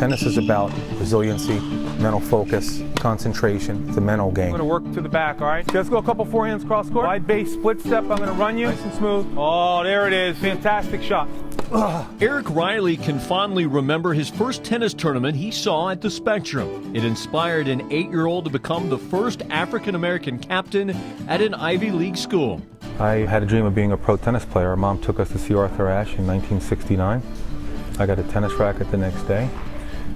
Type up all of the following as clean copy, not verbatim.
Tennis is about resiliency, mental focus, concentration. It's a mental game. I'm going to work to the back, all right? Let's go a couple forehands cross court. Wide base, split step. I'm going to run you. Nice and smooth. Oh, there it is. Fantastic shot. Eric Riley can fondly remember his first tennis tournament he saw at the Spectrum. It inspired an 8-year-old to become the first African-American captain at an Ivy League school. I had a dream of being a pro tennis player. Our mom took us to see Arthur Ashe in 1969. I got a tennis racket the next day,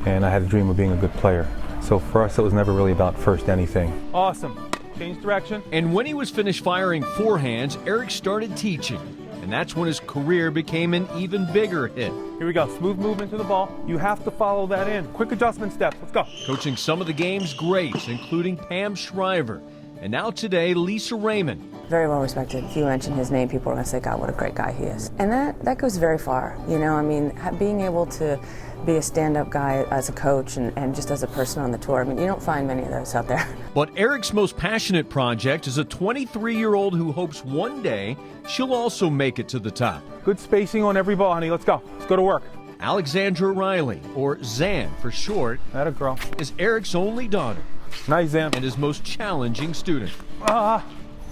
and I had a dream of being a good player. So for us, it was never really about first anything. Awesome. Change direction. And when he was finished firing forehands, Eric started teaching. And that's when his career became an even bigger hit. Here we go. Smooth movement to the ball. You have to follow that in. Quick adjustment steps. Let's go. Coaching some of the game's greats, including Pam Shriver. And now today, Lisa Raymond. Very well respected. If you mention his name, people are going to say, God, what a great guy he is. And that goes very far. You know, I mean, being able to be a stand-up guy as a coach and just as a person on the tour, I mean, you don't find many of those out there. But Eric's most passionate project is a 23-year-old who hopes one day she'll also make it to the top. Good spacing on every ball, honey. Let's go. Let's go to work. Alexandra Riley, or Zan for short, Atta girl, is Eric's only daughter. Nice, Zan. And his most challenging student.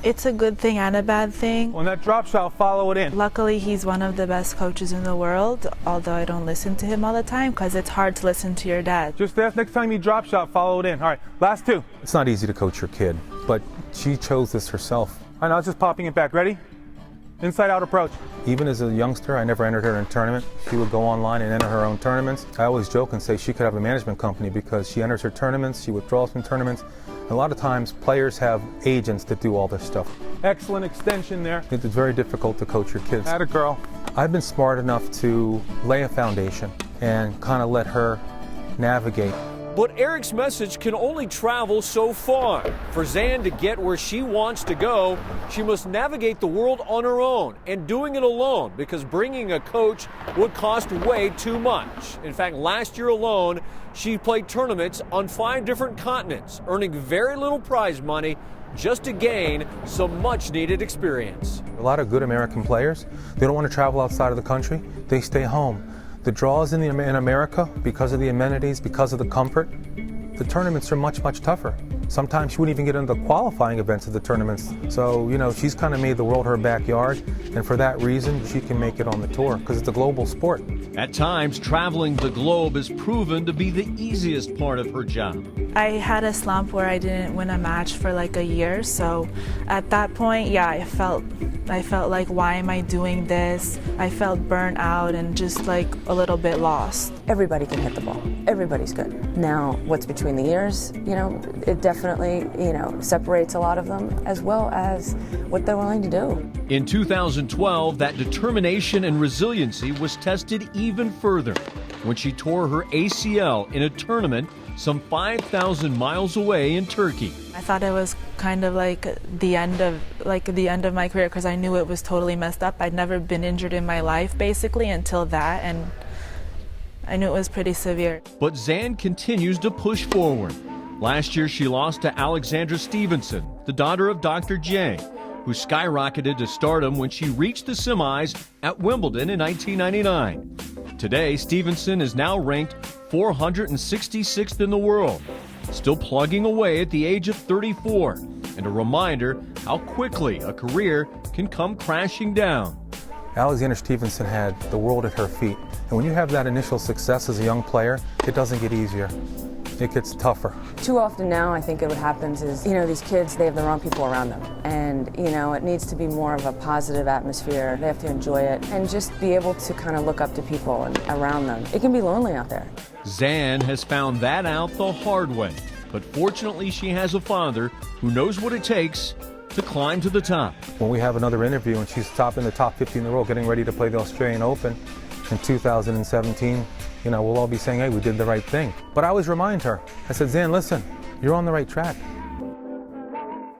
It's a good thing and a bad thing. On that drop shot, follow it in. Luckily, he's one of the best coaches in the world, although I don't listen to him all the time because it's hard to listen to your dad. Just next time you drop shot, follow it in. All right, last two. It's not easy to coach your kid, but she chose this herself. I know, it's just popping it back. Ready? Inside out approach. Even as a youngster, I never entered her in a tournament. She would go online and enter her own tournaments. I always joke and say she could have a management company because she enters her tournaments, she withdraws from tournaments. A lot of times players have agents that do all this stuff. Excellent extension there. It's very difficult to coach your kids. Atta girl. I've been smart enough to lay a foundation and kind of let her navigate. But Eric's message can only travel so far. For Zan to get where she wants to go, she must navigate the world on her own, and doing it alone because bringing a coach would cost way too much. In fact, last year alone, she played tournaments on 5 different continents, earning very little prize money just to gain some much-needed experience. A lot of good American players, they don't want to travel outside of the country. They stay home. The draws in America, because of the amenities, because of the comfort, the tournaments are much, much tougher. Sometimes she wouldn't even get into the qualifying events of the tournaments. So, you know, she's kind of made the world her backyard, and for that reason, she can make it on the tour, because it's a global sport. At times, traveling the globe has proven to be the easiest part of her job. I had a slump where I didn't win a match for like a year, so at that point, yeah, I felt like, why am I doing this? I felt burnt out and just like a little bit lost. Everybody can hit the ball. Everybody's good. Now, what's between the ears, you know, it definitely, you know, separates a lot of them, as well as what they're willing to do. In 2012, that determination and resiliency was tested even further when she tore her ACL in a tournament some 5,000 miles away in Turkey. I thought it was kind of like the end of my career because I knew it was totally messed up. I'd never been injured in my life basically until that, and I knew it was pretty severe. But Zan continues to push forward. Last year she lost to Alexandra Stevenson, the daughter of Dr. J, who skyrocketed to stardom when she reached the semis at Wimbledon in 1999. Today, Stevenson is now ranked 466th in the world, still plugging away at the age of 34, and a reminder how quickly a career can come crashing down. Alexandra Stevenson had the world at her feet, and when you have that initial success as a young player, it doesn't get easier. It gets tougher. Too often now, I think what happens is, you know, these kids, they have the wrong people around them. And, you know, it needs to be more of a positive atmosphere. They have to enjoy it and just be able to kind of look up to people and around them. It can be lonely out there. Zan has found that out the hard way. But fortunately, she has a father who knows what it takes to climb to the top. When we have another interview and she's in the top 50 in the world, getting ready to play the Australian Open in 2017, you know, we'll all be saying, hey, we did the right thing. But I always remind her, I said, Zan, listen, you're on the right track.